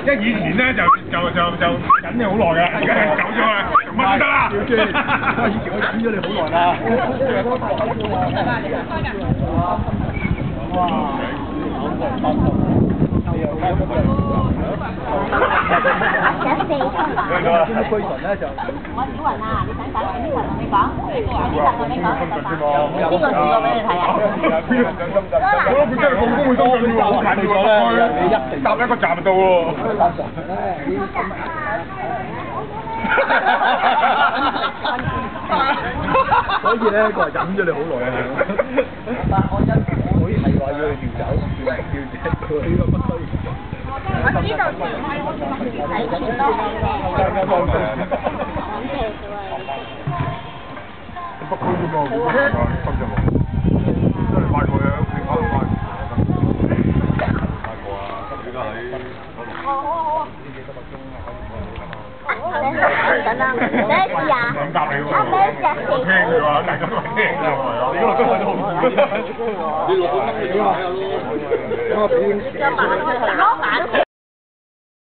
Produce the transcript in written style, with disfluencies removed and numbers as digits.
因為以前咧就忍你好耐㗎，而家係走咗啦，乜都得啦。以前我忍咗你好耐啦。居純咧就我小雲啊，你等等，呢份同你講，呢份同你講，邊個試過俾你睇啊？我佢真係放工去深圳喎，好近喎，搭一個站就到喎。所以咧，佢話忍咗你好耐啊。但我因會係話要去調走，調佢個不需。我知道係我睇見多北區啫嘛，深圳喎，真係快過嘅，你跑唔快？快過啊！而家喺好。等等，咩事啊？兩搭你喎，聽佢話，大家都係聽㗎喎，你嗰度都係好易。你落去乜嘢睇下咯？我俾。